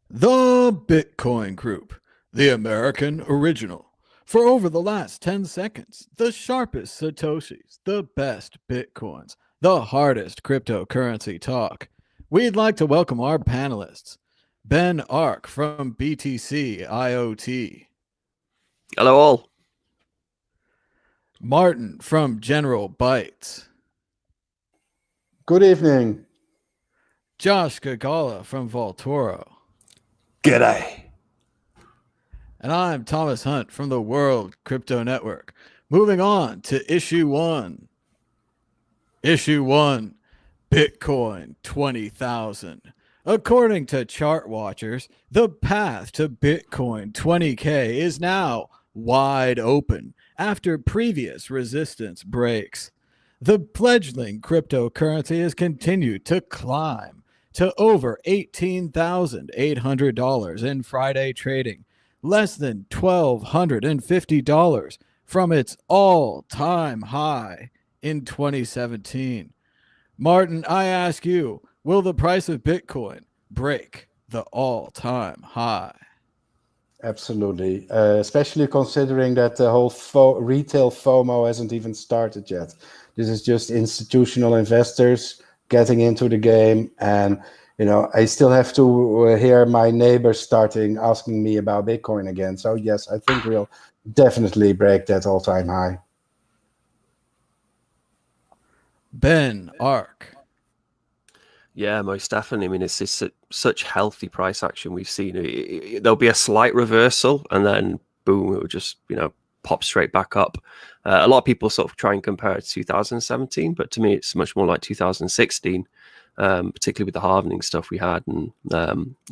The Bitcoin Group, the American original. For over the last 10 seconds, the sharpest Satoshis, the best Bitcoins, the hardest cryptocurrency talk. We'd like to welcome our panelists Ben Ark from BTC IoT, Hello, all. Martin from General Bytes, Good evening. Josh Gagala from Voltoro, G'day. and I'm Thomas Hunt from the World Crypto Network. Moving on to issue one. Issue one, Bitcoin 20,000. According to chart watchers, the path to Bitcoin 20K is now wide open after previous resistance breaks. The fledgling cryptocurrency has continued to climb to over $18,800 in Friday trading, less than $1,250 from its all-time high in 2017. Martin, I ask you, will the price of Bitcoin break the all-time high? Absolutely, especially considering that the whole retail FOMO hasn't even started yet. This is just institutional investors getting into the game, and I still have to hear my neighbors starting asking me about Bitcoin again. So yes, I think we'll definitely break that all-time high. Ben Ark. Yeah, most definitely. I mean, it's just such healthy price action we've seen. There'll be a slight reversal, and then boom, it will just pop straight back up. A lot of people sort of try and compare it to 2017, but to me, it's much more like 2016, particularly with the halvening stuff we had, and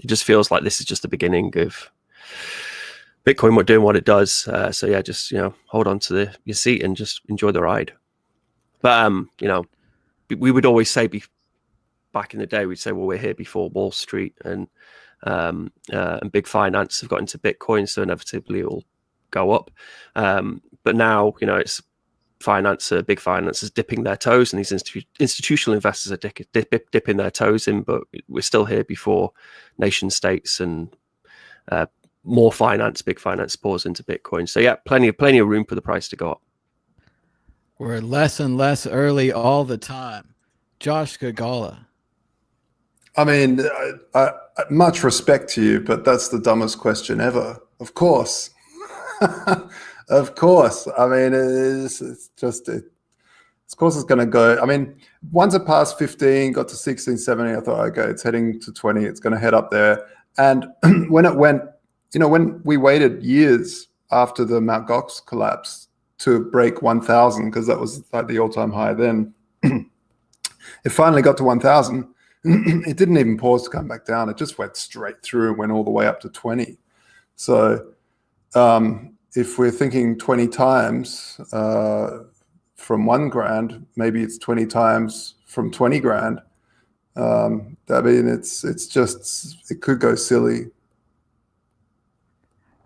it just feels like this is just the beginning of Bitcoin doing what it does. So yeah, just hold on to your seat and just enjoy the ride. But we would always say back in the day, we'd say, well, we're here before Wall Street and big finance have got into Bitcoin, so inevitably it will go up. But now, it's big finance is dipping their toes, and these institutional investors are dipping their toes in. But we're still here before nation states and more finance, big finance pours into Bitcoin. So yeah, plenty of room for the price to go up. We're less and less early all the time. Josh Gagala. I mean, I much respect to you, but that's the dumbest question ever. Of course. Of course. I mean, of course it's going to go. I mean, once it passed 15, got to 16, 17, I thought, okay, it's heading to 20. It's going to head up there. And when it went, when we waited years after the Mt. Gox collapse to break 1,000, because that was like the all-time high then, it finally got to 1,000. It didn't even pause to come back down. It just went straight through and went all the way up to 20. So if we're thinking 20 times from $1,000, maybe it's 20 times from 20 grand. I mean, it could go silly.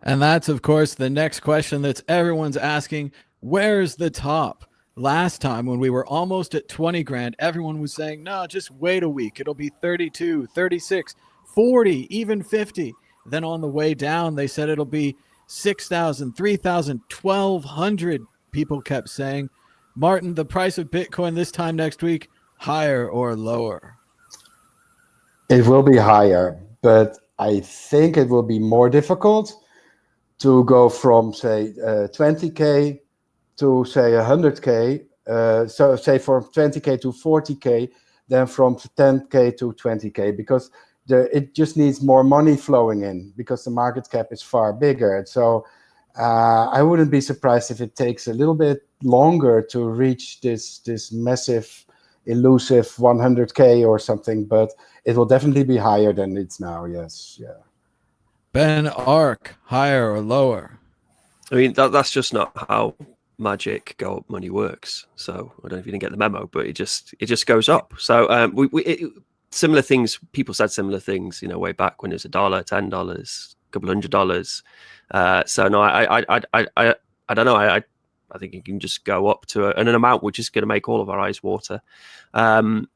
And that's, of course, the next question that everyone's asking. Where's the top? Last time when we were almost at 20 grand, everyone was saying, no, just wait a week. It'll be 32, 36, 40, even 50. Then on the way down, they said it'll be 6,000, 3,000, 1,200. People kept saying, Martin, the price of Bitcoin this time next week, higher or lower? It will be higher, but I think it will be more difficult to go from, say, 20K to, say, 100K. So say from 20K to 40K, then from 10K to 20K, because it just needs more money flowing in because the market cap is far bigger. So I wouldn't be surprised if it takes a little bit longer to reach this massive, elusive 100K or something, but it will definitely be higher than it's now, yes. Yeah. Ben Ark, higher or lower? I mean, that's just not how magic go up money works. So I don't know if you didn't get the memo, but it just goes up. So similar things, people said similar things, way back when it was $1, $10, a couple $100. So no, I don't know. I think it can just go up to an amount which is going to make all of our eyes water. So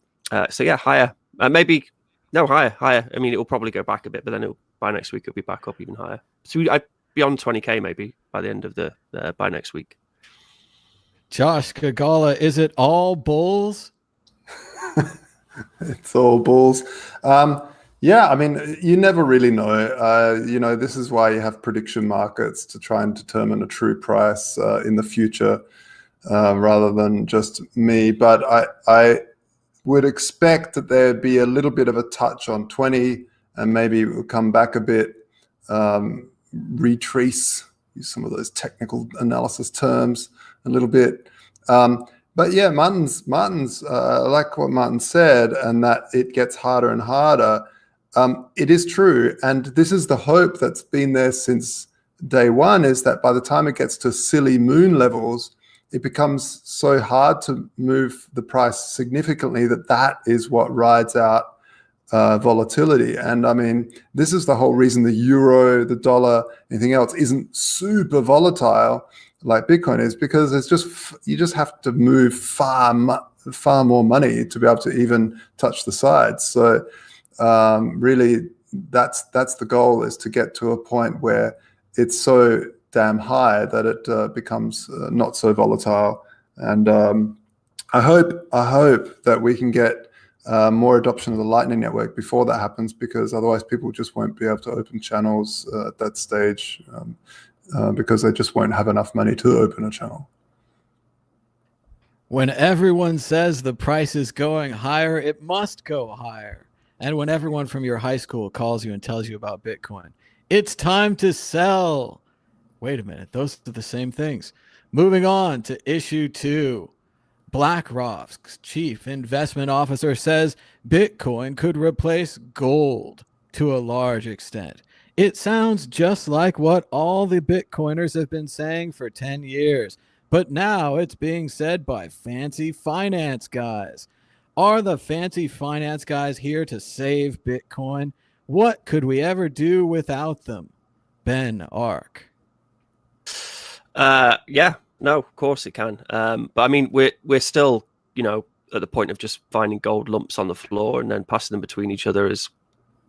yeah, higher. Maybe no higher. I mean, it will probably go back a bit, but then by next week it'll be back up even higher. So I'd be on 20K maybe by the end of the by next week. Josh Kagala, is it all bulls? It's all bulls. Yeah, I mean, you never really know. You know, this is why you have prediction markets to try and determine a true price in the future, rather than just me. But I would expect that there'd be a little bit of a touch on 20, and maybe it will come back a bit, retrace, use some of those technical analysis terms a little bit. But yeah, Martin's like what Martin said, and that it gets harder and harder. It is true, and this is the hope that's been there since day one, is that by the time it gets to silly moon levels, it becomes so hard to move the price significantly that is what rides out volatility. And I mean, this is the whole reason the euro, the dollar, anything else isn't super volatile like Bitcoin is, because it's just, you just have to move far more money to be able to even touch the sides. So really, that's the goal, is to get to a point where it's so damn high that it becomes not so volatile. And I hope that we can get more adoption of the Lightning Network before that happens, because otherwise people just won't be able to open channels at that stage, because they just won't have enough money to open a channel. When everyone says the price is going higher, it must go higher. And when everyone from your high school calls you and tells you about Bitcoin, it's time to sell. Wait a minute, those are the same things. Moving on to issue 2. BlackRock's chief investment officer says Bitcoin could replace gold to a large extent. It sounds just like what all the Bitcoiners have been saying for 10 years, but now it's being said by fancy finance guys. Are the fancy finance guys here to save Bitcoin? What could we ever do without them? Ben Ark. Yeah, no, of course it can. But I mean, we're still, you know, at the point of just finding gold lumps on the floor and then passing them between each other as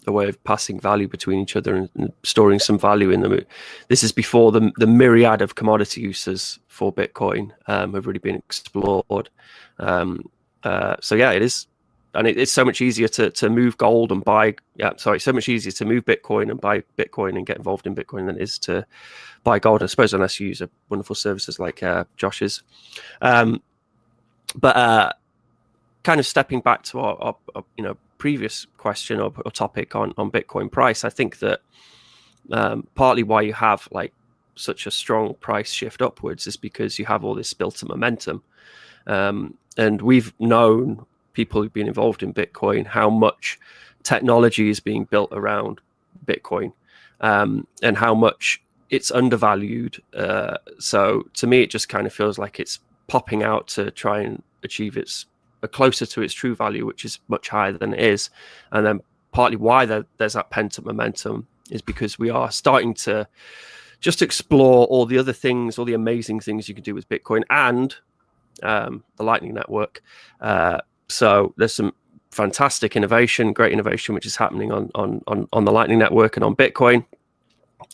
a way of passing value between each other and storing some value in them. This is before the myriad of commodity uses for Bitcoin have really been explored. So yeah, it is. And it's so much easier to move gold and buy. So much easier to move Bitcoin and buy Bitcoin and get involved in Bitcoin than it is to buy gold, I suppose, unless you use a wonderful services like Josh's. But kind of stepping back to our previous question or topic on Bitcoin price, I think that partly why you have like such a strong price shift upwards is because you have all this built-up momentum, and we've known, people who've been involved in Bitcoin, how much technology is being built around Bitcoin, and how much it's undervalued. So to me, it just kind of feels like it's popping out to try and achieve closer to its true value, which is much higher than it is. And then partly why there's that pent-up momentum is because we are starting to just explore all the other things, all the amazing things you can do with Bitcoin and the Lightning Network. So there's some fantastic innovation, great innovation, which is happening on the Lightning Network and on Bitcoin.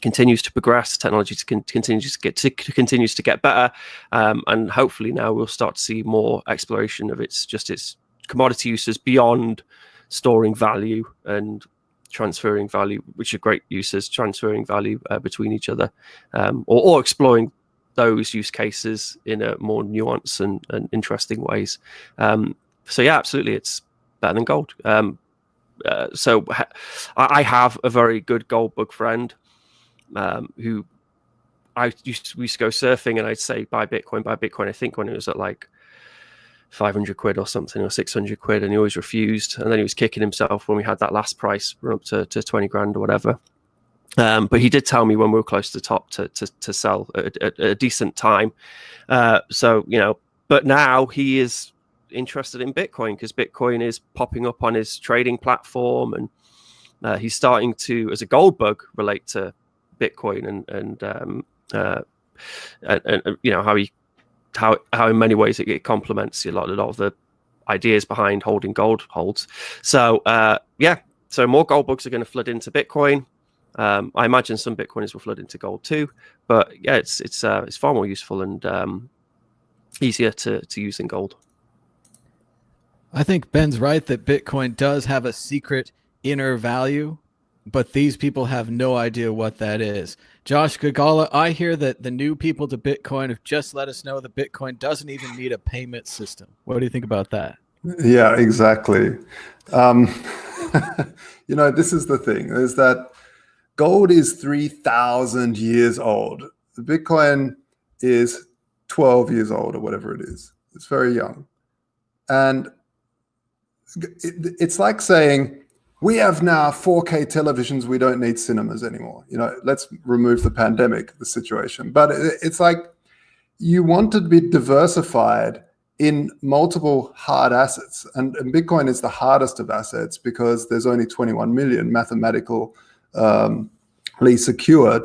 Continues to progress, technology continues to get better, and hopefully now we'll start to see more exploration of its commodity uses beyond storing value and transferring value, which are great uses, transferring value between each other, or exploring those use cases in a more nuanced and interesting ways. So yeah, absolutely, it's better than gold. So I have a very good gold bug friend who we used to go surfing, and I'd say buy Bitcoin. I think when it was at like 500 quid or something, or 600 quid, and he always refused. And then he was kicking himself when we had that last price run up to 20 grand or whatever. But he did tell me when we were close to the top to sell at a decent time. So, you know, but now he is interested in Bitcoin because Bitcoin is popping up on his trading platform, and he's starting to, as a gold bug, relate to Bitcoin and you know how in many ways it complements a lot of the ideas behind holding gold holds. So yeah, so more gold bugs are going to flood into Bitcoin. I imagine some Bitcoiners will flood into gold too, but yeah, it's far more useful and easier to use than gold. I think Ben's right that Bitcoin does have a secret inner value, but these people have no idea what that is. Josh Gagala, I hear that the new people to Bitcoin have just let us know that Bitcoin doesn't even need a payment system. What do you think about that? Yeah, exactly. This is the thing, is that gold is 3,000 years old. Bitcoin is 12 years old or whatever it is. It's very young. And it's like saying, we have now 4K televisions, we don't need cinemas anymore. Let's remove the pandemic, the situation. But it's like you want to be diversified in multiple hard assets. And Bitcoin is the hardest of assets because there's only 21 million mathematically secured.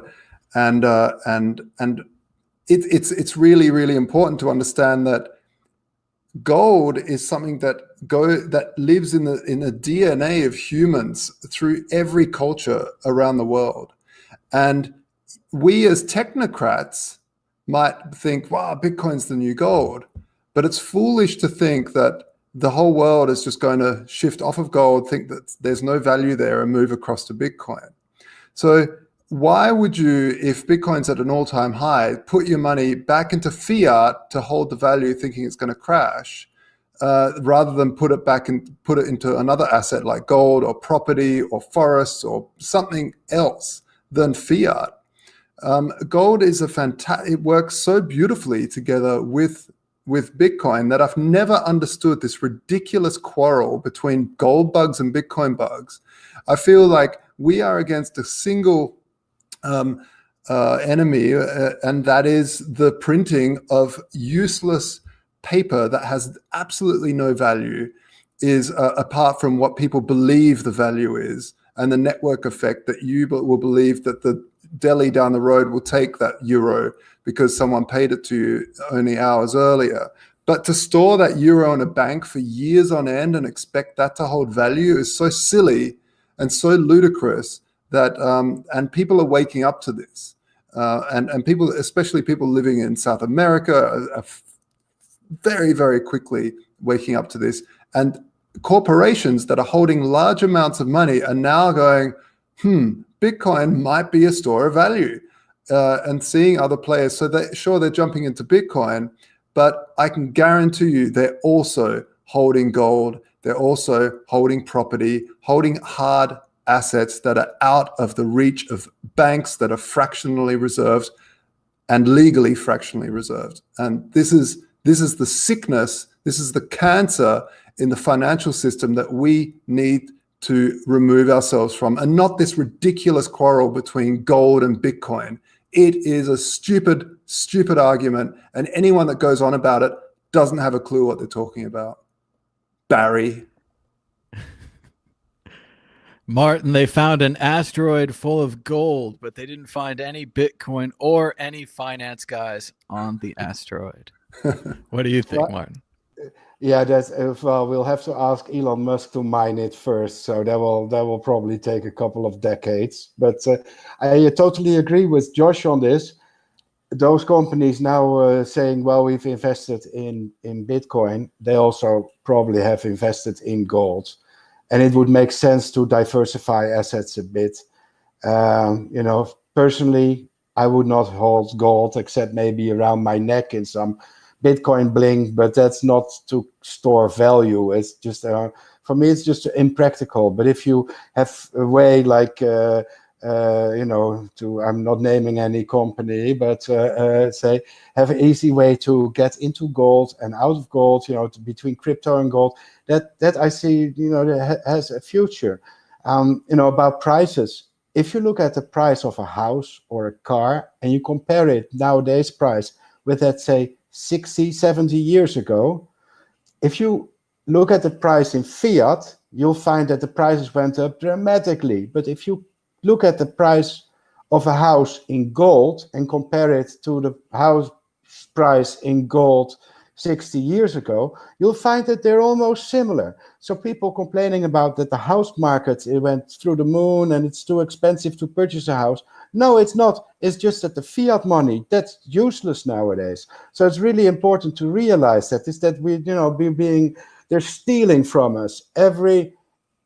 And it's really, really important to understand that gold is something that lives in the DNA of humans through every culture around the world. And we as technocrats might think, wow, Bitcoin's the new gold. But it's foolish to think that the whole world is just going to shift off of gold, think that there's no value there, and move across to Bitcoin. So why would you, if Bitcoin's at an all-time high, put your money back into fiat to hold the value thinking it's going to crash, rather than put it into another asset like gold or property or forests or something else than fiat? Gold is it works so beautifully together with Bitcoin that I've never understood this ridiculous quarrel between gold bugs and Bitcoin bugs. I feel like we are against a single enemy, and that is the printing of useless paper that has absolutely no value, is apart from what people believe the value is, and the network effect that you will believe that the deli down the road will take that euro because someone paid it to you only hours earlier. But to store that euro in a bank for years on end and expect that to hold value is so silly and so ludicrous that, and people are waking up to this. And people, especially people living in South America, are very, very quickly waking up to this. And corporations that are holding large amounts of money are now going, Bitcoin might be a store of value, and seeing other players. So they're jumping into Bitcoin, but I can guarantee you they're also holding gold. They're also holding property, holding hard assets that are out of the reach of banks that are fractionally reserved and legally fractionally reserved. And this is the sickness, this is the cancer in the financial system that we need to remove ourselves from, and not this ridiculous quarrel between gold and Bitcoin. It is a stupid, stupid argument, and anyone that goes on about it doesn't have a clue what they're talking about. Barry. Martin, they found an asteroid full of gold, but they didn't find any Bitcoin or any finance guys on the asteroid. What do you think, Martin? Yeah, that's well. We'll have to ask Elon Musk to mine it first, so that will probably take a couple of decades. But I totally agree with Josh on this. Those companies now saying, "Well, we've invested in Bitcoin," they also probably have invested in gold, and it would make sense to diversify assets a bit. Personally, I would not hold gold except maybe around my neck in some Bitcoin bling, but that's not to store value. It's just for me, it's just impractical. But if you have a way like I'm not naming any company, but say have an easy way to get into gold and out of gold, between crypto and gold, that I see, that has a future. About prices. If you look at the price of a house or a car and you compare it nowadays price with that, say, 60, 70 years ago, if you look at the price in fiat, you'll find that the prices went up dramatically. But if you look at the price of a house in gold and compare it to the house price in gold, 60 years ago, you'll find that they're almost similar. So people complaining about that the house market, it went through the moon and it's too expensive to purchase a house. No, it's not. It's just that the fiat money, that's useless nowadays. So it's really important to realize that is that we, they're stealing from us every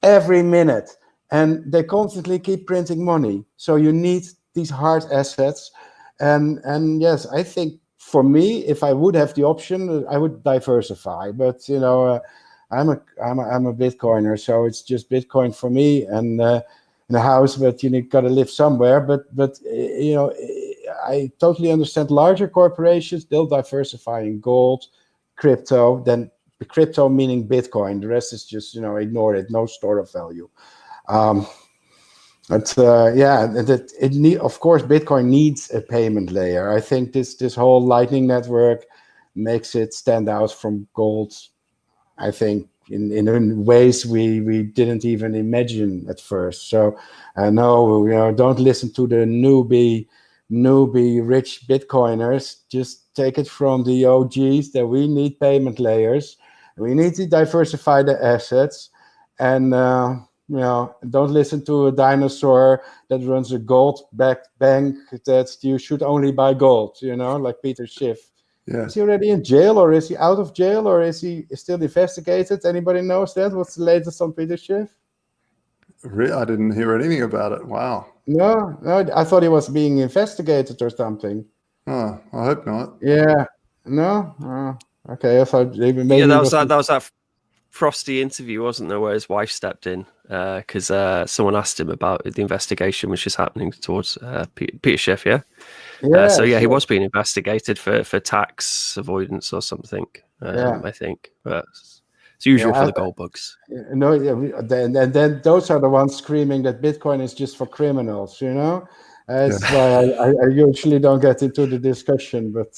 minute, and they constantly keep printing money. So you need these hard assets. And yes, I think for me, if I would have the option, I would diversify. But I'm a Bitcoiner, so it's just Bitcoin for me and in a house. But you got to live somewhere. But I totally understand larger corporations. They'll diversify in gold, crypto. Then the crypto meaning Bitcoin. The rest is just ignore it. No store of value. But of course, Bitcoin needs a payment layer. I think this whole Lightning Network makes it stand out from gold. I think in ways we didn't even imagine at first. So no, don't listen to the newbie rich Bitcoiners. Just take it from the OGs that we need payment layers. We need to diversify the assets, and don't listen to a dinosaur that runs a gold-backed bank that you should only buy gold, like Peter Schiff. Yeah. Is he already in jail, or is he out of jail, or is he still investigated? Anybody knows that? What's the latest on Peter Schiff? I didn't hear anything about it. Wow. No, I thought he was being investigated or something. Oh, I hope not. Yeah. No? Okay, I thought maybe that was that frosty interview, wasn't there, where his wife stepped in because someone asked him about the investigation which is happening towards Peter Schiff, yeah? So he was being investigated for tax avoidance or something, I think. But it's usual for the gold bugs. And then those are the ones screaming that Bitcoin is just for criminals, That's why I usually don't get into the discussion, but...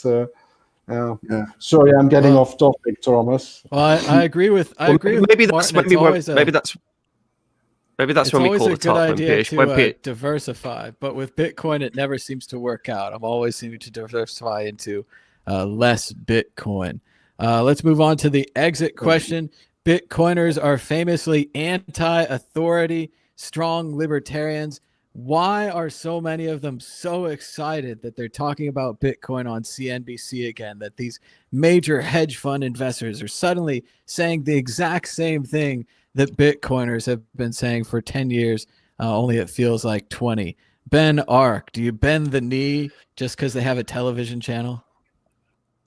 Sorry, I'm getting off topic, Thomas. Well, I agree with. Maybe that's Martin. maybe that's when we call it up. It's always a good idea to diversify, but with Bitcoin, it never seems to work out. I'm always seeming to diversify into less Bitcoin. Let's move on to the exit question. Bitcoiners are famously anti-authority, strong libertarians. Why are so many of them so excited that they're talking about Bitcoin on CNBC again, that these major hedge fund investors are suddenly saying the exact same thing that Bitcoiners have been saying for 10 years, only it feels like 20? Ben Ark, do you bend the knee just because they have a television channel?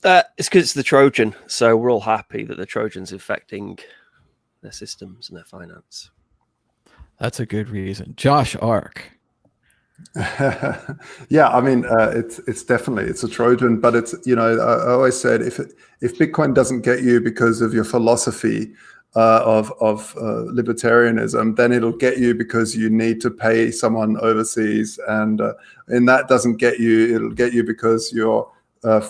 It's because it's the Trojan, so we're all happy that the Trojan's infecting their systems and their finance. That's a good reason. Josh Ark. Yeah, I mean, it's definitely, it's a Trojan, but it's, I always said if Bitcoin doesn't get you because of your philosophy of libertarianism, then it'll get you because you need to pay someone overseas, and that doesn't get you. It'll get you because your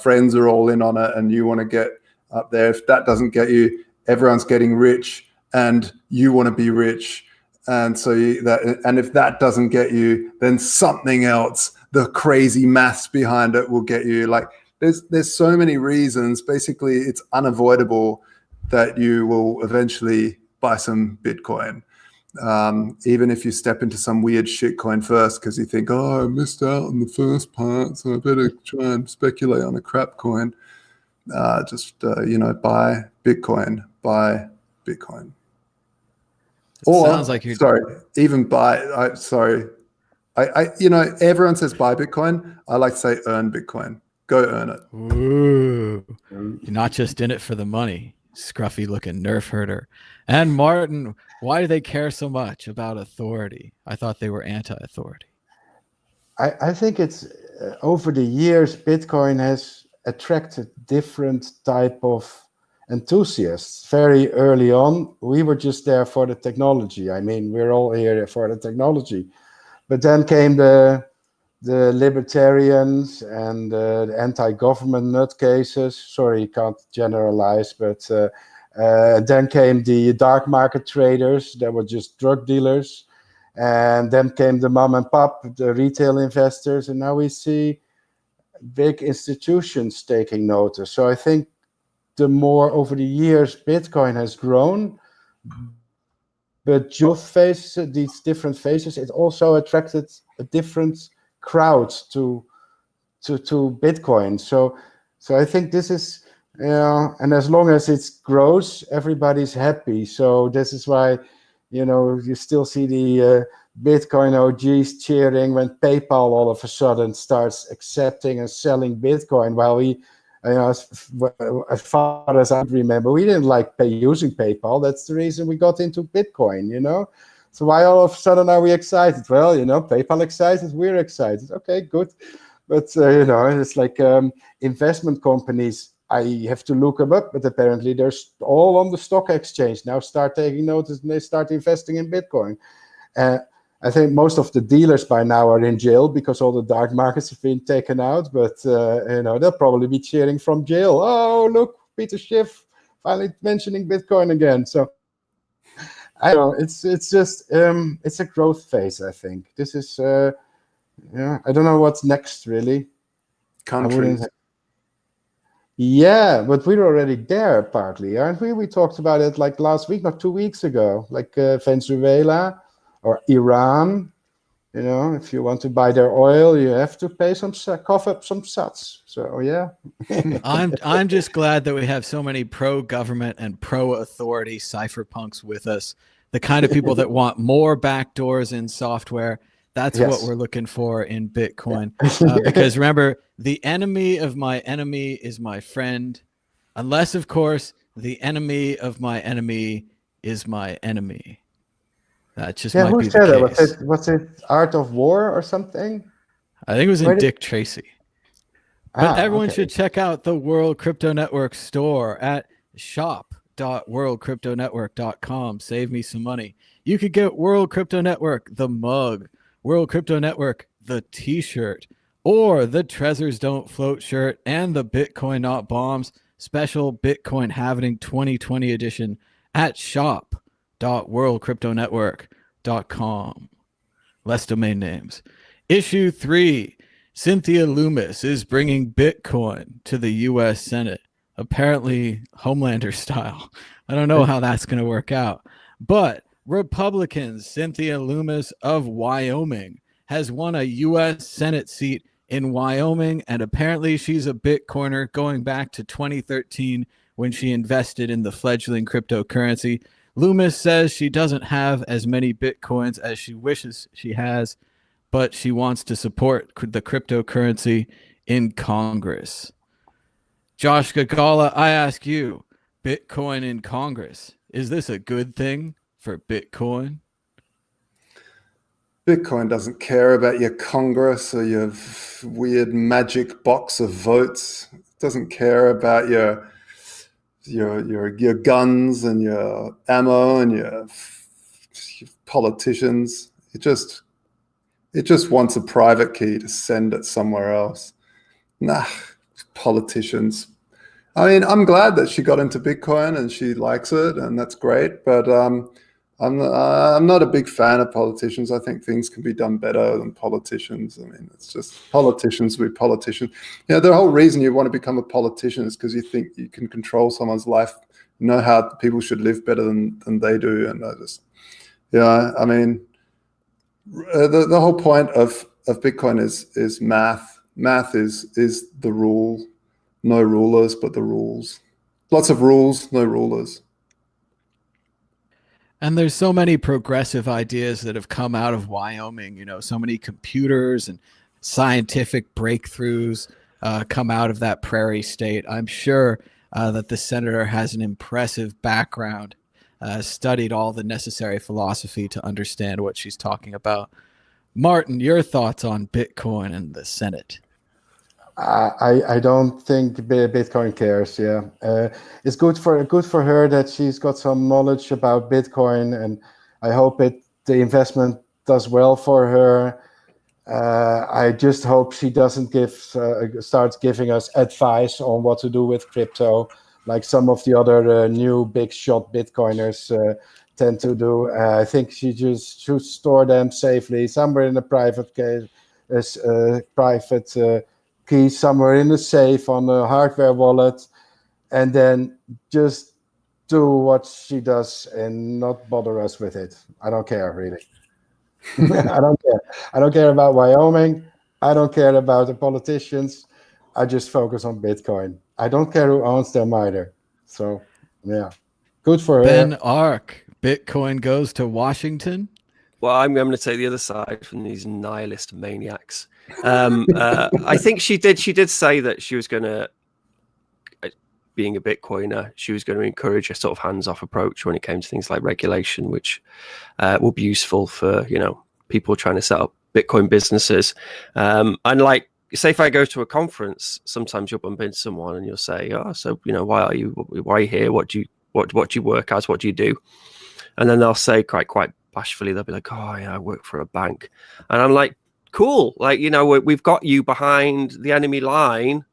friends are all in on it and you want to get up there. If that doesn't get you, everyone's getting rich and you want to be rich. And so and if that doesn't get you, then something else, the crazy maths behind it, will get you. Like there's so many reasons. Basically, it's unavoidable that you will eventually buy some Bitcoin, even if you step into some weird shitcoin first because you think, I missed out on the first part, so I better try and speculate on a crap coin. Buy Bitcoin. Buy Bitcoin. Or, sounds like you're everyone says buy Bitcoin. I like to say earn Bitcoin. Go earn it. Ooh, you're not just in it for the money. Scruffy looking nerf herder. And Martin, why do they care so much about authority? I thought they were anti-authority. I think it's over the years, Bitcoin has attracted different type of enthusiasts. Very early on, we were just there for the technology. I mean, we're all here for the technology. But then came the libertarians and the anti-government nutcases. Sorry, can't generalize, but then came the dark market traders that were just drug dealers. And then came the mom and pop, the retail investors. And now we see big institutions taking notice. So I think the more over the years Bitcoin has grown. But these different phases, it also attracted a different crowd to Bitcoin. So I think this is, and as long as it grows, everybody's happy. So this is why, you still see the Bitcoin OGs cheering when PayPal all of a sudden starts accepting and selling Bitcoin, while we, as far as I remember, we didn't like using PayPal. That's the reason we got into Bitcoin, So why all of a sudden are we excited? Well, PayPal excited, we're excited. Okay, good. But, it's like investment companies, I have to look them up, but apparently they're all on the stock exchange now, start taking notice, and they start investing in Bitcoin. I think most of the dealers by now are in jail because all the dark markets have been taken out, but they'll probably be cheering from jail. Oh, look, Peter Schiff finally mentioning Bitcoin again. So I don't know, it's just it's a growth phase. I think this is I don't know what's next really. Countries. Yeah, but we're already there partly, aren't we? We talked about it like last week, not 2 weeks ago, like Venezuela or Iran. If you want to buy their oil, you have to pay cough up some sats. So yeah. I'm just glad that we have so many pro-government and pro-authority cypherpunks with us. The kind of people that want more backdoors in software. That's what we're looking for in Bitcoin. Because remember, the enemy of my enemy is my friend. Unless, of course, the enemy of my enemy is my enemy. That just might be the case. Was it Art of War or something? I think it was in Dick Tracy. But everyone should check out the World Crypto Network store at shop.worldcryptonetwork.com. Save me some money. You could get World Crypto Network, the mug, World Crypto Network, the t-shirt, or the Treasures Don't Float shirt and the Bitcoin Not Bombs special Bitcoin Halving 2020 edition at shop.worldcryptonetwork.com. Less domain names. Issue 3. Cynthia Lummis is bringing Bitcoin to the U.S. Senate, apparently Homelander style. I don't know how that's going to work out. But Republicans, Cynthia Lummis of Wyoming, has won a U.S. Senate seat in Wyoming, and apparently she's a Bitcoiner going back to 2013 when she invested in the fledgling cryptocurrency. Lummis says she doesn't have as many Bitcoins as she wishes she has, but she wants to support the cryptocurrency in Congress. Josh Gagala, I ask you, Bitcoin in Congress, is this a good thing for Bitcoin? Bitcoin doesn't care about your Congress or your weird magic box of votes. It doesn't care about your guns and your ammo and your politicians. It just wants a private key to send it somewhere else. Nah, politicians. I mean, I'm glad that she got into Bitcoin and she likes it, and that's great. But I'm not a big fan of politicians. I think things can be done better than politicians. I mean, it's just politicians be politicians. The whole reason you want to become a politician is because you think you can control someone's life, know how people should live better than they do. And I mean, the whole point of Bitcoin is math. Math is the rule. No rulers, but the rules. Lots of rules, no rulers. And there's so many progressive ideas that have come out of Wyoming, so many computers and scientific breakthroughs come out of that prairie state. I'm sure that the senator has an impressive background, studied all the necessary philosophy to understand what she's talking about. Martin, your thoughts on Bitcoin and the Senate? I don't think Bitcoin cares. Yeah, it's good for her that she's got some knowledge about Bitcoin, and I hope the investment does well for her. I just hope she doesn't start giving us advice on what to do with crypto, like some of the other new big shot Bitcoiners tend to do. I think she just should store them safely somewhere in a private key somewhere in the safe on a hardware wallet, and then just do what she does and not bother us with it. I don't care, really. I don't care. I don't care about Wyoming. I don't care about the politicians. I just focus on Bitcoin. I don't care who owns them either. So, yeah, good for her. Ben Ark, Bitcoin goes to Washington. Well, I'm going to take the other side from these nihilist maniacs. I think she did say that she was going to, being a Bitcoiner, she was going to encourage a sort of hands-off approach when it came to things like regulation, which will be useful for, people trying to set up Bitcoin businesses. And like, say if I go to a conference, sometimes you'll bump into someone and you'll say, "Oh, so why are you here? What do you work as? What do you do?" And then they'll say quite bashfully, they'll be like, "Oh, yeah, I work for a bank." And I'm like, "Cool, like we've got you behind the enemy line,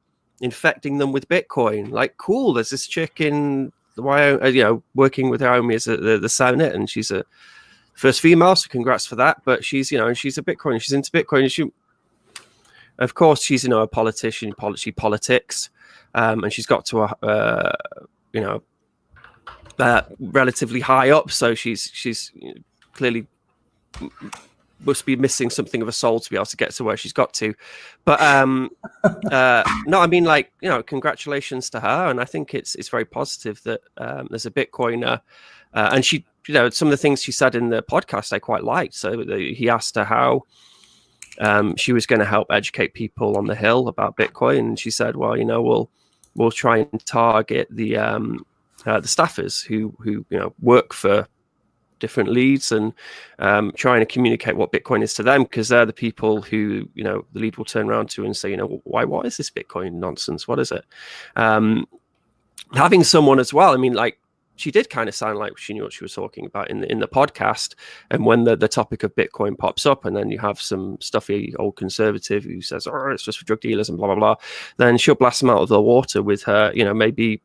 infecting them with Bitcoin. Like, cool. There's this chick in working with Naomi as the Senate, and she's a first female, so congrats for that. But she's she's a Bitcoin. She's into Bitcoin. Of course, she's a politician. She politics, and she's got to relatively high up. So she's clearly must be missing something of a soul to be able to get to where she's got to. But no, I mean, like, congratulations to her, and I think it's very positive that there's a Bitcoiner, and she, some of the things she said in the podcast I quite liked. So he asked her how she was going to help educate people on the Hill about Bitcoin, and she said, "Well, we'll try and target the staffers who work for different leads, and trying to communicate what Bitcoin is to them, because they're the people who the lead will turn around to and say, what is this Bitcoin nonsense? What is it?" Having someone as well, I mean, like, she did kind of sound like she knew what she was talking about in the podcast. And when the topic of Bitcoin pops up, and then you have some stuffy old conservative who says, "Oh, it's just for drug dealers," and blah blah blah, then she'll blast them out of the water with her maybe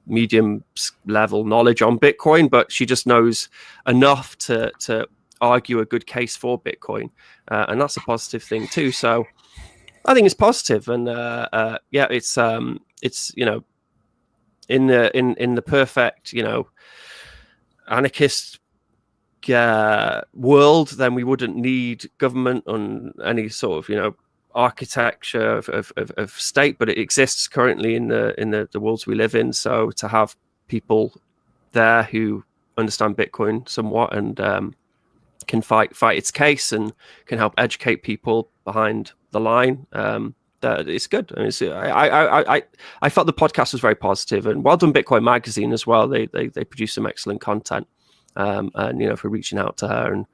medium level knowledge on Bitcoin, but she just knows enough to argue a good case for Bitcoin, and that's a positive thing too. So I think it's positive, and yeah, it's in the perfect anarchist world, then we wouldn't need government on any sort of architecture of state, but it exists currently in the worlds we live in. So to have people there who understand Bitcoin somewhat and can fight its case and can help educate people behind the line, that it's good. I mean, I felt the podcast was very positive, and well done Bitcoin Magazine as well. They produce some excellent content, and for reaching out to her, and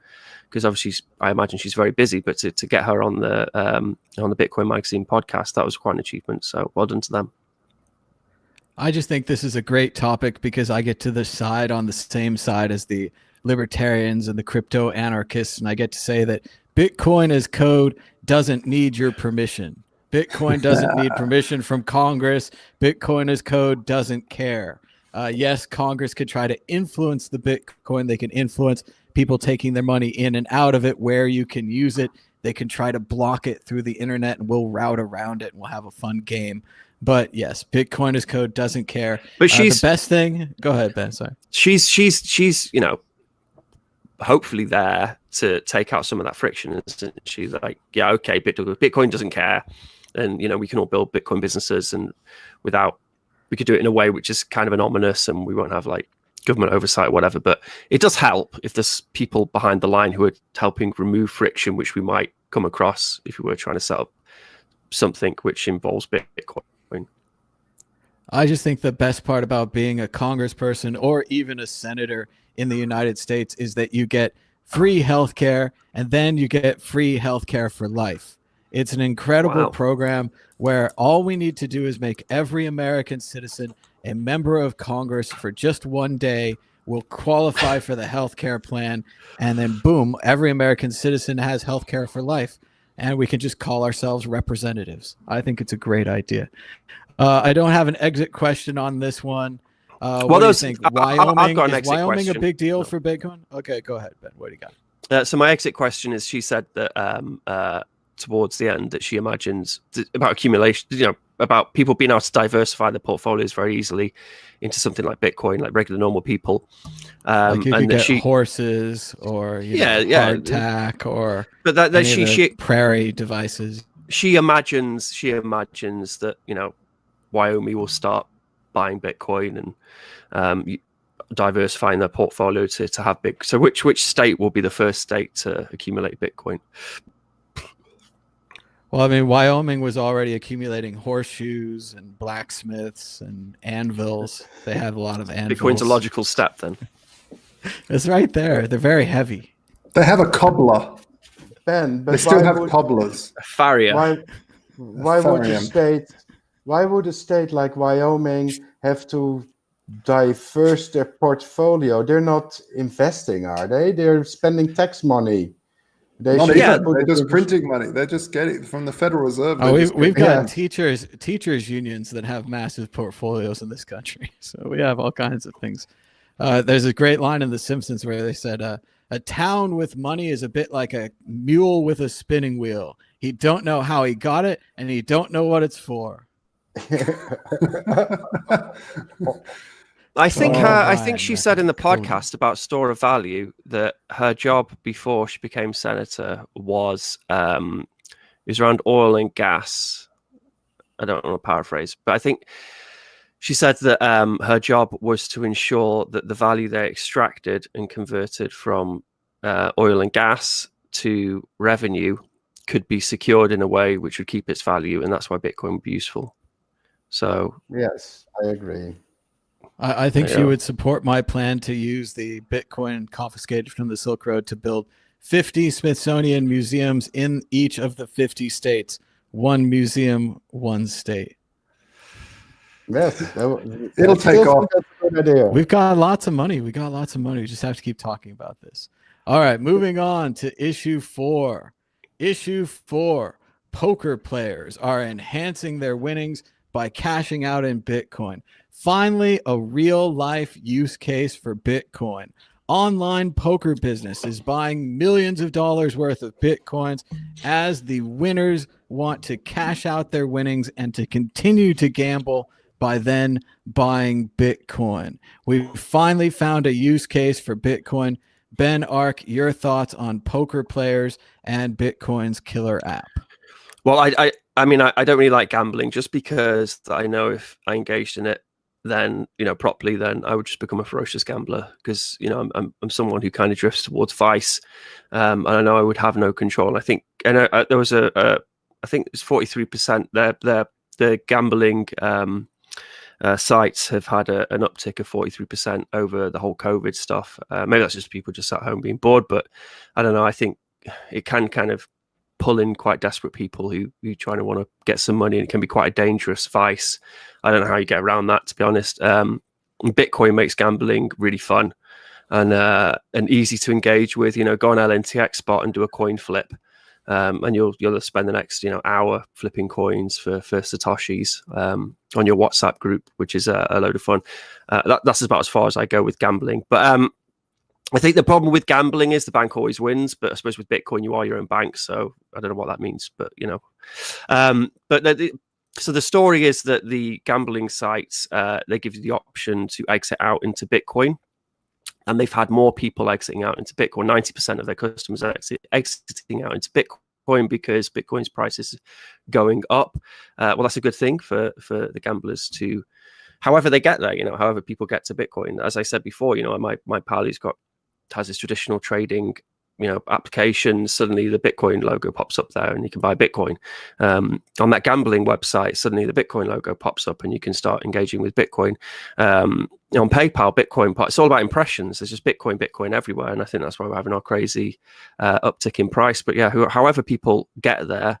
because obviously I imagine she's very busy, but to get her on the Bitcoin Magazine podcast, that was quite an achievement. So well done to them. I just think this is a great topic because I get to the side on the same side as the libertarians and the crypto anarchists, and I get to say that Bitcoin as code doesn't need your permission. Bitcoin doesn't need permission from Congress. Bitcoin as code doesn't care. Yes, Congress could try to influence the Bitcoin. They can influence people taking their money in and out of it, where you can use it. They can try to block it through the internet, and we'll route around it, and we'll have a fun game. But yes, Bitcoin as code doesn't care. But she's the best thing. Go ahead, Ben. Sorry. She's hopefully there to take out some of that friction. She's like, yeah, okay, Bitcoin doesn't care. And, we can all build Bitcoin businesses, and we could do it in a way which is kind of anonymous, and we won't have like government oversight or whatever. But it does help if there's people behind the line who are helping remove friction, which we might come across if we were trying to set up something which involves Bitcoin. I just think the best part about being a congressperson or even a senator in the United States is that you get free healthcare, and then you get free healthcare for life. It's an incredible program where all we need to do is make every American citizen a member of Congress for just one day. Will qualify for the healthcare plan, and then boom, every American citizen has healthcare for life, and we can just call ourselves representatives. I think it's a great idea. I don't have an exit question on this one. What do you think? Wyoming, is Wyoming a big deal for Bitcoin? Okay, go ahead, Ben. What do you got? So my exit question is, she said that towards the end that she imagines about accumulation, about people being able to diversify their portfolios very easily into something like Bitcoin, like regular normal people. Like you and could that get horses or hardtack or but that any of the prairie devices. She imagines that, you know, Wyoming will start buying Bitcoin and diversifying their portfolio to have big. So which state will be the first state to accumulate Bitcoin? Well, I mean, Wyoming was already accumulating horseshoes and blacksmiths and anvils. They have a lot of anvils. Bitcoin's a logical step then. It's right there. They're very heavy. They have a cobbler. Ben, but They still have cobblers. A farrier. Why would a state like Wyoming have to diverse their portfolio? They're not investing, are they? They're spending tax money. They're just printing money. They're just getting from the Federal Reserve. Oh, we've got teachers unions that have massive portfolios in this country. So we have all kinds of things. There's a great line in The Simpsons where they said, a town with money is a bit like a mule with a spinning wheel. He don't know how he got it, and he don't know what it's for. I think she said in the podcast about store of value that her job before she became senator was around oil and gas. I don't want to paraphrase, but I think she said that her job was to ensure that the value they extracted and converted from oil and gas to revenue could be secured in a way which would keep its value, and that's why Bitcoin would be useful. So yes, I agree. I think she would support my plan to use the Bitcoin confiscated from the Silk Road to build 50 Smithsonian museums in each of the 50 states. One museum, one state. Yes, it'll take off. We've got lots of money. We just have to keep talking about this. All right, moving on to issue 4. Issue 4. Poker players are enhancing their winnings by cashing out in Bitcoin. Finally, a real-life use case for Bitcoin. Online poker business is buying millions of dollars worth of Bitcoins as the winners want to cash out their winnings and to continue to gamble by then buying Bitcoin. We finally found a use case for Bitcoin. Ben Ark, your thoughts on poker players and Bitcoin's killer app? Well, I mean, I don't really like gambling just because I know if I engaged in it, then, you know, properly, then I would just become a ferocious gambler because, you know, I'm someone who kind of drifts towards vice, and I know I would have no control. And I think, and there was I think it's 43%. The gambling sites have had an uptick of 43% over the whole COVID stuff. Maybe that's just people just at home being bored, but I don't know. I think it can kind of pull in quite desperate people who trying to want to get some money, and it can be quite a dangerous vice. I don't know how you get around that, to be honest. Bitcoin makes gambling really fun and easy to engage with. You know, go on LNTX spot and do a coin flip, and you'll spend the next hour flipping coins for satoshis on your WhatsApp group, which is a load of fun. That's about as far as I go with gambling. But I think the problem with gambling is the bank always wins, but I suppose with Bitcoin you are your own bank, so I don't know what that means, but so the story is that the gambling sites, they give you the option to exit out into Bitcoin, and they've had more people exiting out into Bitcoin. 90% of their customers are exiting out into Bitcoin because Bitcoin's price is going up. Well, that's a good thing for the gamblers to, however they get there, however people get to Bitcoin. As I said before, my pal who's has his traditional trading application, suddenly the Bitcoin logo pops up there and you can buy Bitcoin. On that gambling website, suddenly the Bitcoin logo pops up and you can start engaging with Bitcoin. On PayPal, Bitcoin, it's all about impressions. There's just Bitcoin everywhere, and I think that's why we're having our crazy uptick in price. But yeah, however people get there,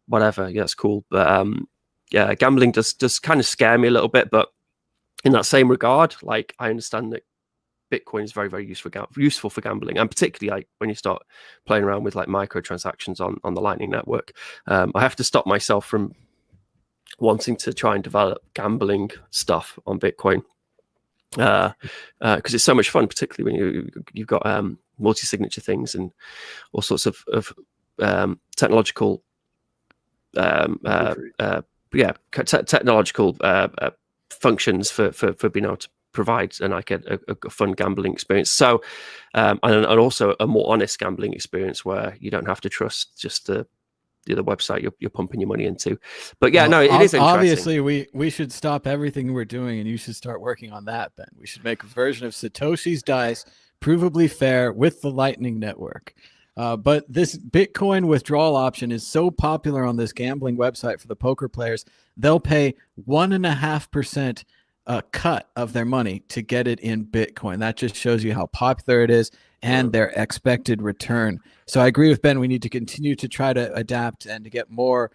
whatever, yeah, it's cool. But yeah, gambling does kind of scare me a little bit, but in that same regard, like, I understand that Bitcoin is very, very useful for gambling, and particularly like when you start playing around with like microtransactions on the Lightning Network. I have to stop myself from wanting to try and develop gambling stuff on Bitcoin because it's so much fun, particularly when you've got multi-signature things and all sorts of technological technological functions for being able to provide a fun gambling experience. So, and also a more honest gambling experience where you don't have to trust just the website you're pumping your money into. But yeah, no, it is interesting. Obviously, we should stop everything we're doing, and you should start working on that, Ben. We should make a version of Satoshi's Dice, provably fair, with the Lightning Network. But this Bitcoin withdrawal option is so popular on this gambling website for the poker players, they'll pay 1.5% cut of their money to get it in Bitcoin. That just shows you how popular it is and their expected return. So I agree with Ben. We need to continue to try to adapt and to get more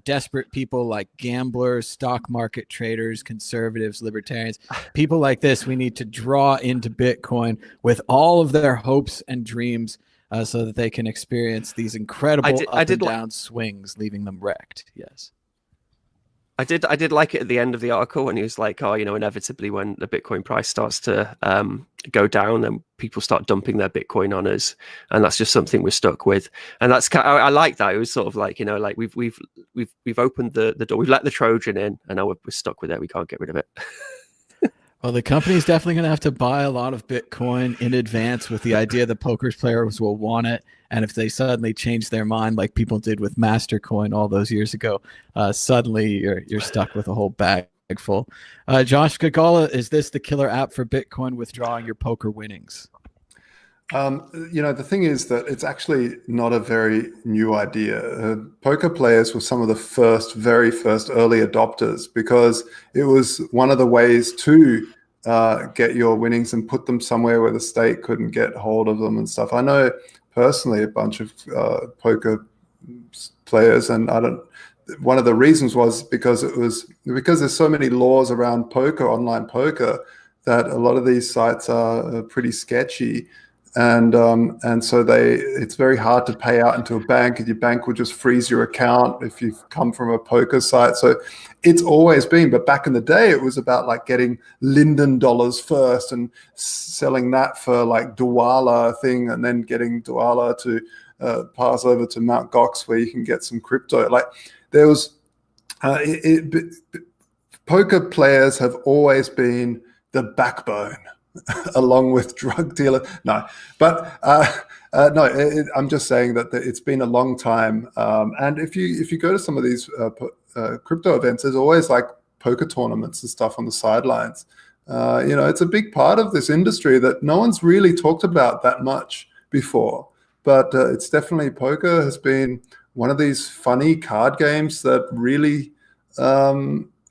desperate people like gamblers, stock market traders, conservatives, libertarians, people like this. We need to draw into Bitcoin with all of their hopes and dreams so that they can experience these incredible up and down swings, leaving them wrecked. Yes. I did like it at the end of the article when he was like, oh, inevitably when the Bitcoin price starts to go down, then people start dumping their Bitcoin on us, and that's just something we're stuck with. And that's I like that. It was sort of like, like we've opened the door, we've let the Trojan in, and now we're stuck with it. We can't get rid of it. Well, the company's definitely going to have to buy a lot of Bitcoin in advance with the idea that poker players will want it. And if they suddenly change their mind, like people did with Mastercoin all those years ago, suddenly you're stuck with a whole bag full. Josh Gagala, is this the killer app for Bitcoin withdrawing your poker winnings? The thing is that it's actually not a very new idea. Poker players were some of the very first early adopters, because it was one of the ways to get your winnings and put them somewhere where the state couldn't get hold of them and stuff. I know personally a bunch of poker players, and one of the reasons was because there's so many laws around poker, online poker, that a lot of these sites are pretty sketchy. And so it's very hard to pay out into a bank, and your bank will just freeze your account if you've come from a poker site. So it's always been, but back in the day, it was about like getting Linden dollars first and selling that for like Douala thing, and then getting Douala to pass over to Mt. Gox where you can get some crypto. Like there was, poker players have always been the backbone. Along with drug dealer, no, but I'm just saying that it's been a long time. And if you go to some of these crypto events, there's always like poker tournaments and stuff on the sidelines. It's a big part of this industry that no one's really talked about that much before. But it's definitely, poker has been one of these funny card games that really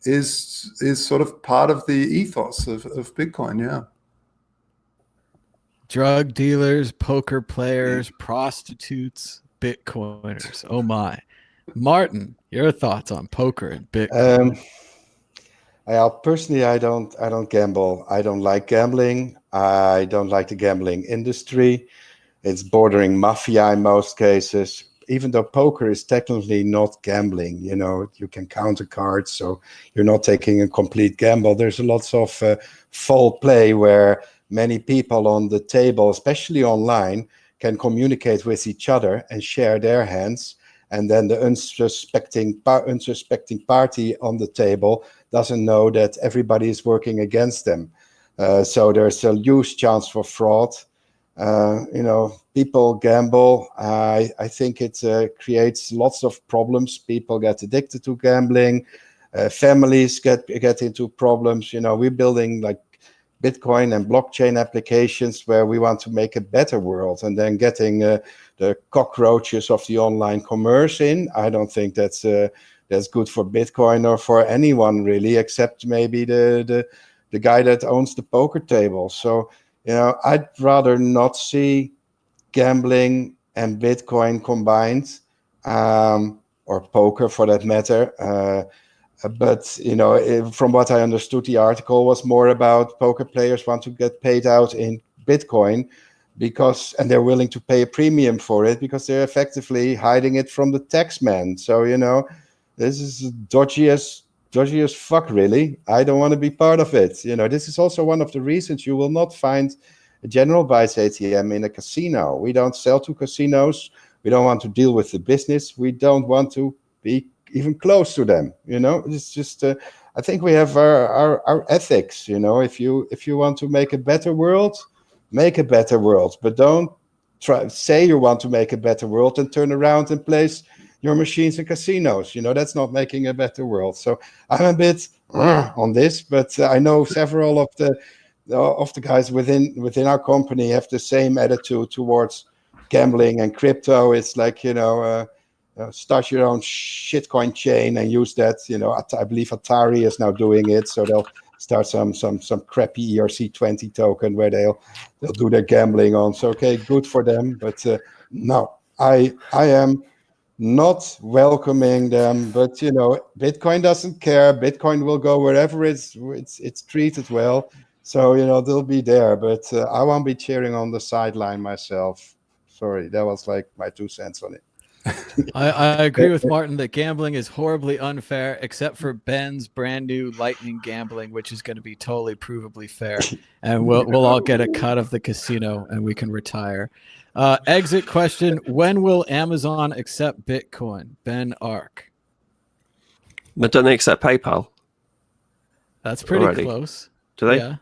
is sort of part of the ethos of Bitcoin. Yeah. Drug dealers, poker players, prostitutes, Bitcoiners. Oh my. Martin, your thoughts on poker and Bitcoin? Personally, I don't gamble. I don't like gambling. I don't like the gambling industry. It's bordering mafia in most cases. Even though poker is technically not gambling, you can count the cards, so you're not taking a complete gamble. There's lots of foul play where many people on the table, especially online, can communicate with each other and share their hands. And then the unsuspecting party on the table doesn't know that everybody is working against them. So there's a huge chance for fraud. People gamble. I think it creates lots of problems. People get addicted to gambling. Families get into problems. We're building like Bitcoin and blockchain applications where we want to make a better world, and then getting the cockroaches of the online commerce in. I don't think that's good for Bitcoin or for anyone really, except maybe the guy that owns the poker table. So I'd rather not see gambling and Bitcoin combined, or poker for that matter. But from what I understood, the article was more about poker players want to get paid out in Bitcoin and they're willing to pay a premium for it because they're effectively hiding it from the tax man. So this is dodgy as fuck, really. I don't want to be part of it. This is also one of the reasons you will not find a general buys ATM in a casino. We don't sell to casinos. We don't want to deal with the business. We don't want to be even close to them. It's just I think we have our ethics. If you want to make a better world, make a better world, but don't say you want to make a better world and turn around and place your machines in casinos. That's not making a better world. So I'm a bit on this, but I know several of the guys within our company have the same attitude towards gambling and crypto. It's like start your own shitcoin chain and use that. I believe Atari is now doing it, so they'll start some crappy ERC20 token where they'll do their gambling on. So okay, good for them, but no, I am not welcoming them. But Bitcoin doesn't care. Bitcoin will go wherever it's treated well. So they'll be there, but I won't be cheering on the sideline myself. Sorry, that was like my 2 cents on it. I agree with Martin that gambling is horribly unfair, except for Ben's brand new Lightning gambling, which is going to be totally provably fair, and we'll all get a cut of the casino and we can retire. Exit question: when will Amazon accept Bitcoin? Ben Ark. But don't they accept PayPal? That's pretty already? Close. Do they? Yeah.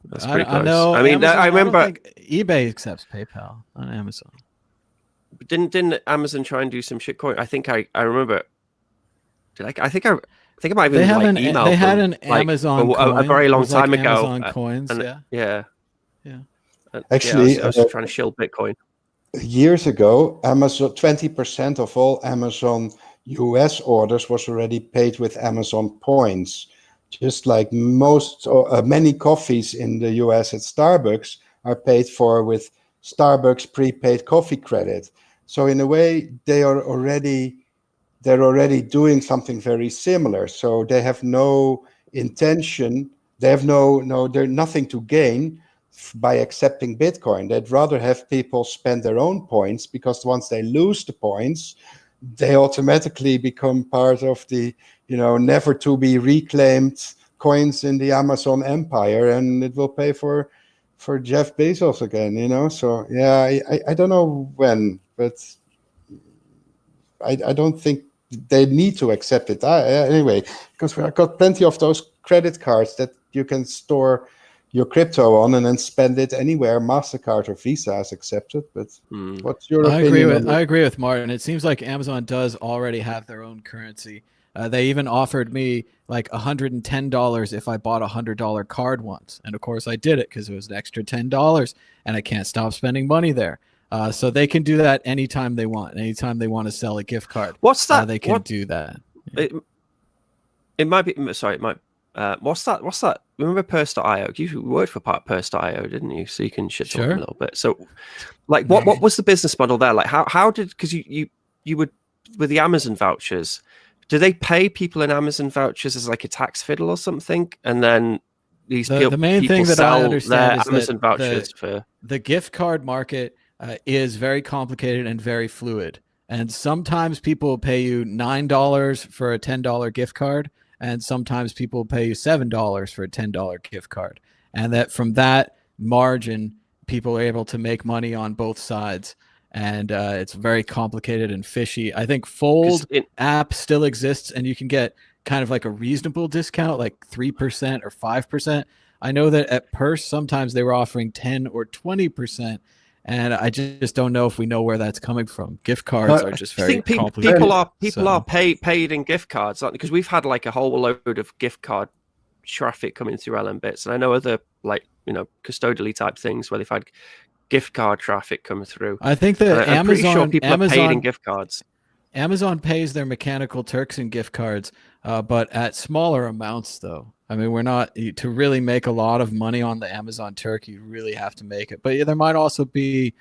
That's pretty close. I know. I mean, Amazon, I remember I don't think eBay accepts PayPal on Amazon. Didn't Amazon try and do some shitcoin? I think I remember. I think I might have even emailed They had them, an Amazon a very long time ago. Amazon coins, yeah. Actually, I was trying to shield Bitcoin. Years ago, Amazon 20% of all Amazon US orders was already paid with Amazon points. Just like many coffees in the US at Starbucks are paid for with Starbucks prepaid coffee credit. So in a way, they're already doing something very similar. So they have no intention. They have they're nothing to gain by accepting Bitcoin. They'd rather have people spend their own points, because once they lose the points, they automatically become part of the never to be reclaimed coins in the Amazon empire, and it will pay for Jeff Bezos again. So yeah, I don't know when, but I don't think they need to accept it anyway, because I've got plenty of those credit cards that you can store your crypto on and then spend it anywhere. MasterCard or Visa is accepted. But what's your opinion? I agree with Martin. It seems like Amazon does already have their own currency. They even offered me like $110 if I bought $100 card once. And of course I did it because it was an extra $10 and I can't stop spending money there. So they can do that anytime they want. Anytime they want to sell a gift card. What's that? They can do that. It might be, sorry, it might, what's that? Remember Purse.io? You worked for Purse.io, didn't you? So you can shit talk a little bit. So like, what was the business model there? Like how did, because you would, with the Amazon vouchers, do they pay people in Amazon vouchers as like a tax fiddle or something? And then the main thing that I understand is Amazon that vouchers for the gift card market is very complicated and very fluid. And sometimes people will pay you $9 for a $10 gift card, and sometimes people will pay you $7 for a $10 gift card. And that from that margin, people are able to make money on both sides. And it's very complicated and fishy. I think Fold app still exists, and you can get kind of like a reasonable discount, like 3% or 5%. I know that at Purse, sometimes they were offering 10 or 20%. And I just don't know if we know where that's coming from. Gift cards are just very complicated. People are paid in gift cards, because we've had like a whole load of gift card traffic coming through LM Bits, and I know other custodially type things where they've had gift card traffic come through. I think that I'm pretty sure people are paid in gift cards. Amazon pays their Mechanical Turks in gift cards, but at smaller amounts, though. I mean, we're not to really make a lot of money on the Amazon Turk. You really have to make it. But there might also be,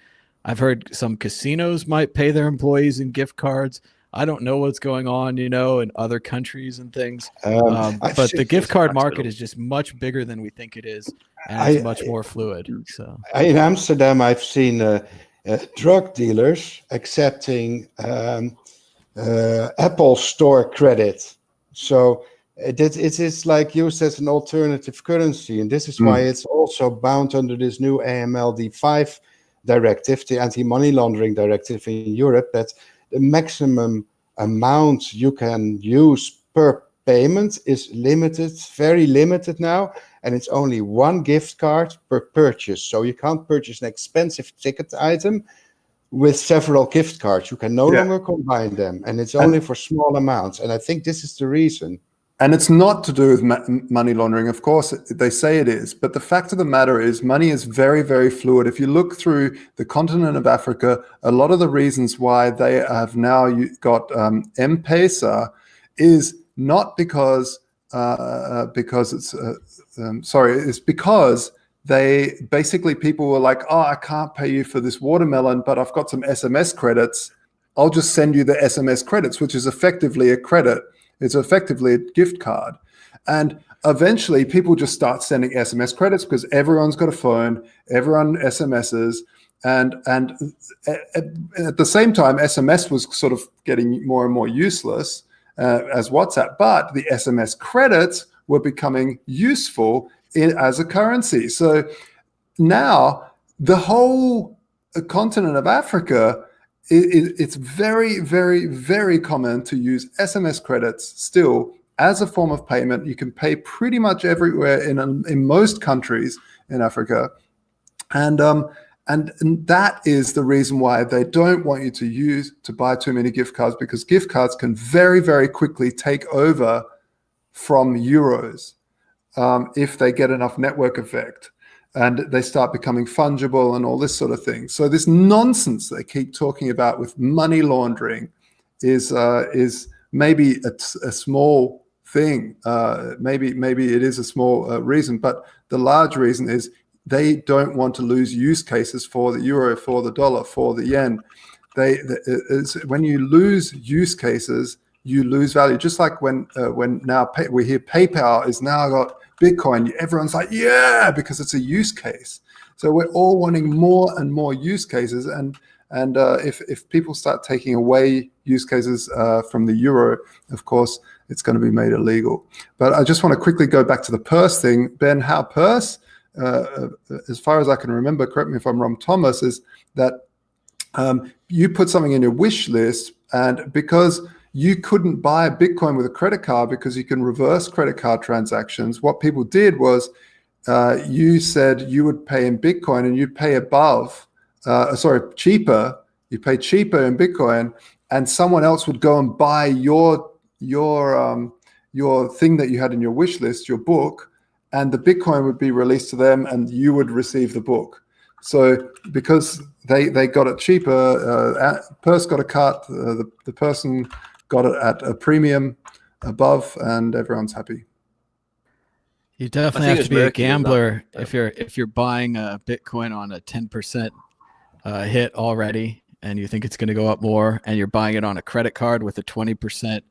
I've heard some casinos might pay their employees in gift cards. I don't know what's going on, in other countries and things. But the gift card market is just much bigger than we think it is, and it's much more fluid. So in Amsterdam, I've seen drug dealers accepting Apple Store credit. So it is like used as an alternative currency, and this is why it's also bound under this new AMLD5 directive, the anti-money laundering directive in Europe, that the maximum amount you can use per payment is limited, very limited now, and it's only one gift card per purchase. So you can't purchase an expensive ticket item with several gift cards. You can no longer combine them, and it's only for small amounts. And I think this is the reason. And it's not to do with money laundering. Of course, they say it is. But the fact of the matter is money is very, very fluid. If you look through the continent of Africa, a lot of the reasons why they have now got M-Pesa is not because it's it's because they basically, people were like, oh, I can't pay you for this watermelon, but I've got some SMS credits. I'll just send you the SMS credits, which is effectively a credit. It's effectively a gift card. And eventually people just start sending SMS credits because everyone's got a phone, everyone SMSs. And at the same time, SMS was sort of getting more and more useless as WhatsApp, but the SMS credits were becoming useful as a currency. So now the whole continent of Africa, it's very, very, very common to use SMS credits still as a form of payment. You can pay pretty much everywhere in most countries in Africa. And that is the reason why they don't want you to buy too many gift cards, because gift cards can very, very quickly take over from euros if they get enough network effect and they start becoming fungible and all this sort of thing. So this nonsense they keep talking about with money laundering is maybe a small thing. Maybe it is a small reason, but the large reason is they don't want to lose use cases for the euro, for the dollar, for the yen. When you lose use cases, you lose value. Just like when now we hear PayPal is now got Bitcoin, everyone's like, yeah, because it's a use case. So we're all wanting more and more use cases, and if people start taking away use cases from the euro, of course, it's going to be made illegal. But I just want to quickly go back to the purse thing. Ben, how purse, as far as I can remember, correct me if I'm wrong, Thomas, is that you put something in your wish list, and because you couldn't buy Bitcoin with a credit card because you can reverse credit card transactions, what people did was you said you would pay in Bitcoin and you'd pay cheaper. You pay cheaper in Bitcoin, and someone else would go and buy your thing that you had in your wish list, your book, and the Bitcoin would be released to them and you would receive the book. So because they got it cheaper, Purse got a cut, the person got it at a premium above, and everyone's happy. You definitely have to be a gambler if you're buying a Bitcoin on a 10% hit already, and you think it's going to go up more, and you're buying it on a credit card with a 20%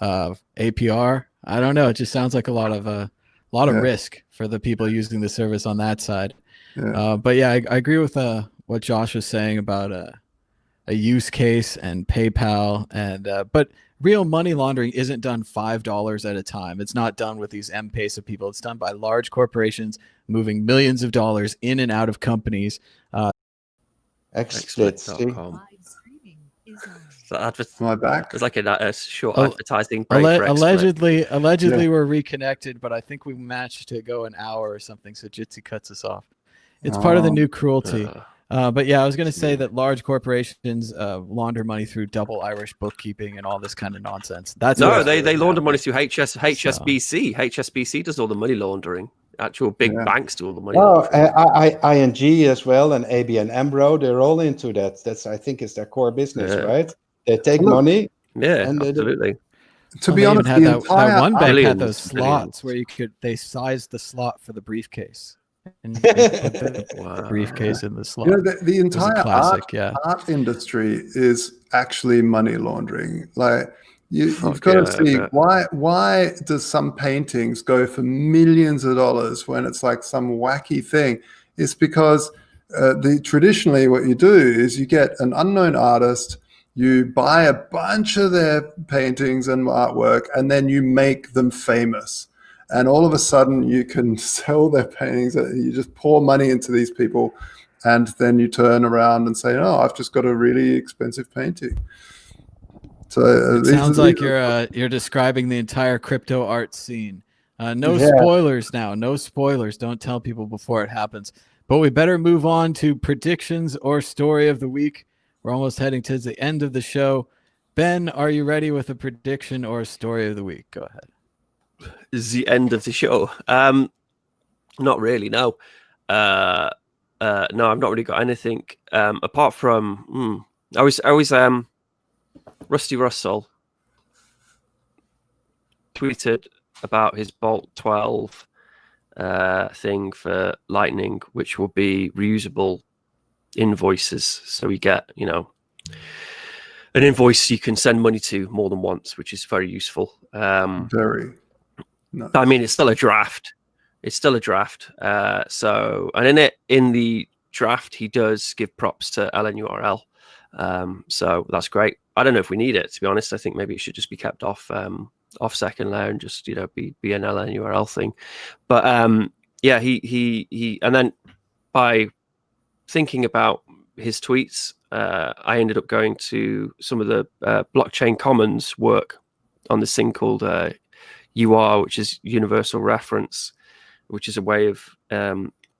APR. I don't know. It just sounds like a lot of risk for the people using the service on that side. Yeah. But yeah, I agree with what Josh was saying about a use case and PayPal, and but real money laundering isn't done $5 at a time. It's not done with these M-Pesa people. It's done by large corporations moving millions of dollars in and out of companies. Explit.com. Am I back? It's like a short advertising break. Allegedly, we're reconnected, but I think we matched to go an hour or something. So Jitsi cuts us off. It's part of the new cruelty. But yeah, I was going to say that large corporations launder money through double Irish bookkeeping and all this kind of nonsense. They launder money through HSBC. HSBC does all the money laundering. Actual big banks do all the money laundering. ING as well, and ABN AMRO, they're all into that. That's, I think, is their core business, right? They take money. Yeah, absolutely. To be honest, that one bank had those slots where they sized the slot for the briefcase. And you put the briefcase in the slot. The entire art industry is actually money laundering. Like you've got to see why does some paintings go for millions of dollars when it's like some wacky thing? It's because traditionally what you do is you get an unknown artist, you buy a bunch of their paintings and artwork, and then you make them famous. And all of a sudden you can sell their paintings. You just pour money into these people, and then you turn around and say, oh, I've just got a really expensive painting. So It sounds like you're describing the entire crypto art scene. No Yeah. spoilers now. No spoilers. Don't tell people before it happens. But we better move on to predictions or story of the week. We're almost heading to the end of the show. Ben, are you ready with a prediction or a story of the week? Go ahead. Is the end of the show? Not really. No. No, I've not really got anything apart from. I was Rusty Russell tweeted about his Bolt 12 thing for Lightning, which will be reusable invoices. So we get, an invoice you can send money to more than once, which is very useful. very nice. I mean, it's still a draft. So, and in the draft, he does give props to LNURL. So that's great. I don't know if we need it, to be honest. I think maybe it should just be kept off second layer and just, be an LNURL thing. But yeah, he and then by thinking about his tweets, I ended up going to some of the blockchain commons work on this thing called UR, which is Universal Reference, which is a way of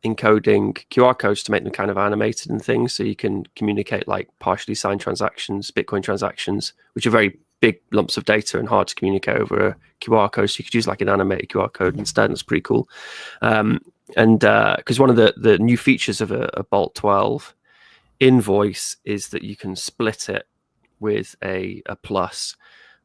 encoding QR codes to make them kind of animated and things, so you can communicate like partially signed transactions, Bitcoin transactions, which are very big lumps of data and hard to communicate over a QR code. So you could use like an animated QR code instead. And it's pretty cool. And because one of the new features of a Bolt 12 invoice is that you can split it with a plus.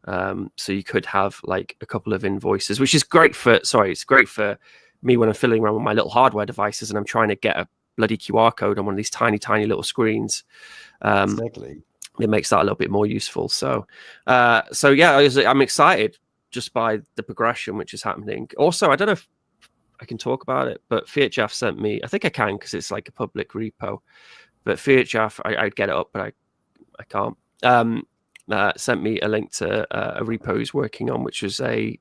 So you could have like a couple of invoices, which is great for, it's great for me when I'm fiddling around with my little hardware devices and I'm trying to get a bloody QR code on one of these tiny little screens. Exactly. It makes that a little bit more useful. So yeah, I'm excited just by the progression which is happening. Also, I don't know if I can talk about it, but FiatJaff sent me, I think I can because it's like a public repo, but FiatJaff, I'd get it up, but I can't. Sent me a link to a repo he's working on, which was a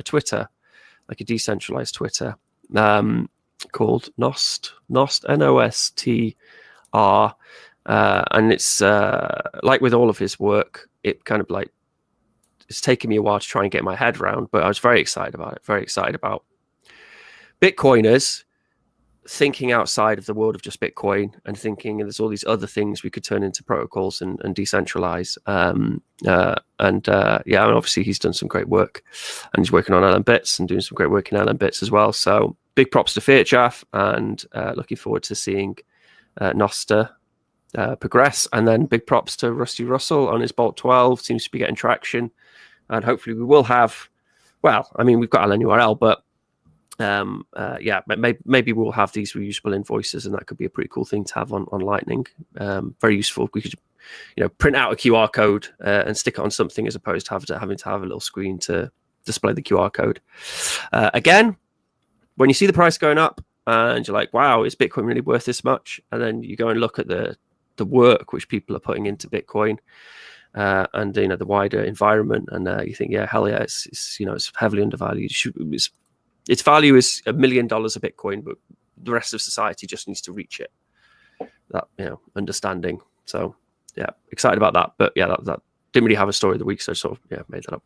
Twitter, like a decentralized Twitter, called Nost, NOSTR. And it's like with all of his work, it kind of like, it's taken me a while to try and get my head around, but I was very excited about it, very excited about Bitcoiners thinking outside of the world of just Bitcoin and thinking there's all these other things we could turn into protocols and decentralize. Yeah, and obviously he's done some great work and he's working on LM-Bits and doing some great work in LM-Bits as well. So big props to FiatJaff and looking forward to seeing Noster progress. And then big props to Rusty Russell on his Bolt 12, seems to be getting traction. And hopefully we will have, well, I mean, we've got LNURL, but yeah, maybe we'll have these reusable invoices, and that could be a pretty cool thing to have on Lightning. Very useful. We could, print out a QR code and stick it on something as opposed to having to have a little screen to display the QR code. Again, when you see the price going up and you're like, wow, is Bitcoin really worth this much? And then you go and look at the work which people are putting into Bitcoin and the wider environment, and you think, yeah, hell yeah, it's heavily undervalued. Its value is $1 million a Bitcoin, but the rest of society just needs to reach it. That understanding. So yeah, excited about that. But yeah, that didn't really have a story of the week, so I sort of made that up.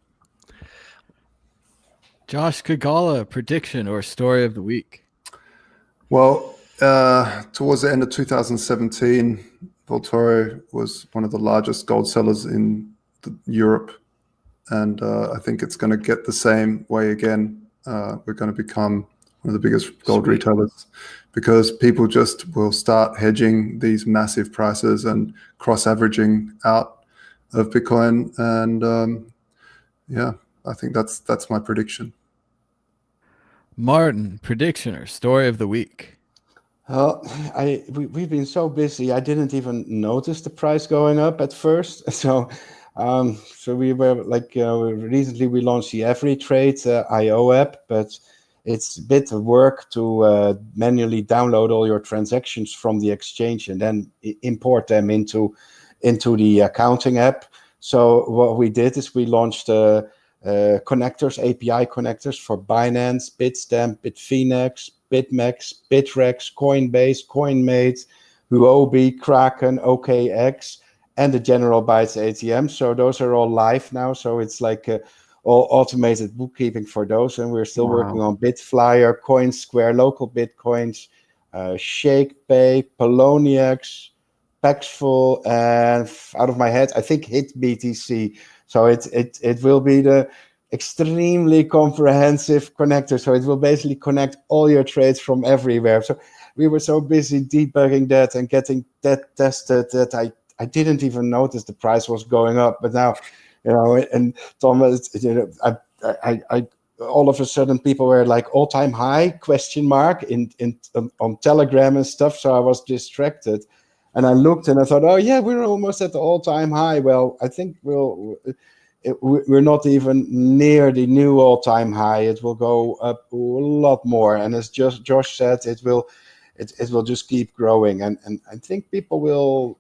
Josh Kagala, prediction or story of the week? Well, towards the end of 2017, Voltoro was one of the largest gold sellers in Europe, and I think it's going to get the same way again. We're going to become one of the biggest gold retailers because people just will start hedging these massive prices and cross-averaging out of Bitcoin. And yeah, I think that's my prediction. Martin, prediction or story of the week? Well, we've been so busy, I didn't even notice the price going up at first. So we were like, recently we launched the Everytrade IO app, but it's a bit of work to manually download all your transactions from the exchange and then import them into the accounting app. So what we did is we launched connectors, API connectors for Binance, Bitstamp, Bitfinex, BitMEX, Bitrex, Coinbase, CoinMate, Huobi, Kraken, OKX, and the General Bytes ATM. So those are all live now. So it's like all automated bookkeeping for those. And we're still working on Bitflyer, CoinSquare, local Bitcoins, ShakePay, Poloniex, Paxful, and out of my head, I think HitBTC. So it will be the extremely comprehensive connector. So it will basically connect all your trades from everywhere. So we were so busy debugging that and getting that tested that I didn't even notice the price was going up. But now, and Thomas, I all of a sudden people were like all-time high question mark on Telegram and stuff. So I was distracted. And I looked and I thought, oh yeah, we're almost at the all-time high. Well, I think we're not even near the new all-time high. It will go up a lot more. And as Josh said, it will just keep growing. And I think people will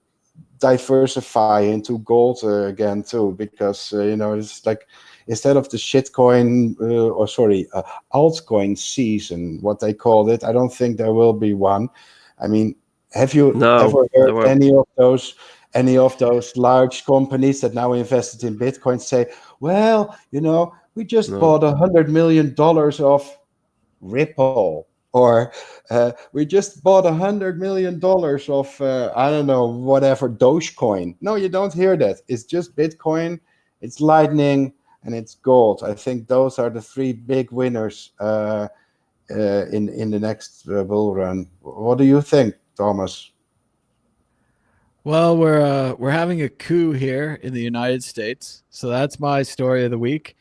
diversify into gold again too, because it's like instead of the shitcoin altcoin season, what they called it, I don't think there will be one. I mean, have you ever heard any of those large companies that now invested in Bitcoin say, well, we just bought $100 million of Ripple, or we just bought $100 million of I don't know, whatever, Dogecoin? No, you don't hear that. It's just Bitcoin, it's Lightning, and it's gold. I think those are the three big winners in the next bull run. What do you think, Thomas? Well, we're having a coup here in the United States, so that's my story of the week.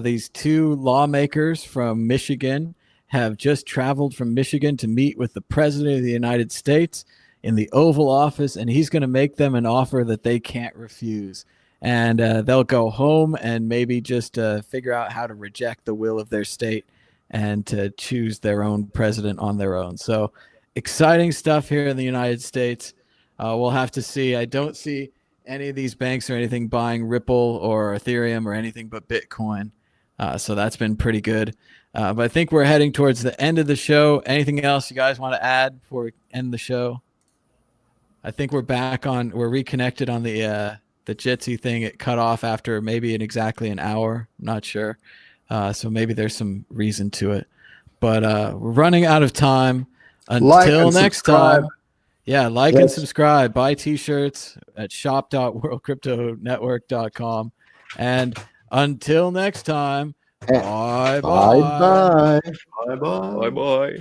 These two lawmakers from Michigan have just traveled from Michigan to meet with the President of the United States in the Oval Office, and he's going to make them an offer that they can't refuse. And they'll go home and maybe just figure out how to reject the will of their state and to choose their own president on their own. So exciting stuff here in the United States. We'll have to see. I don't see any of these banks or anything buying Ripple or Ethereum or anything but Bitcoin. So that's been pretty good. But I think we're heading towards the end of the show. Anything else you guys want to add before we end the show? I think we're reconnected on the Jitsi thing. It cut off after maybe exactly an hour. I'm not sure. So maybe there's some reason to it. But we're running out of time. Until next time. Yeah, and subscribe. Buy t-shirts at shop.worldcryptonetwork.com. And until next time, bye-bye. Bye-bye. Bye-bye. Bye-bye.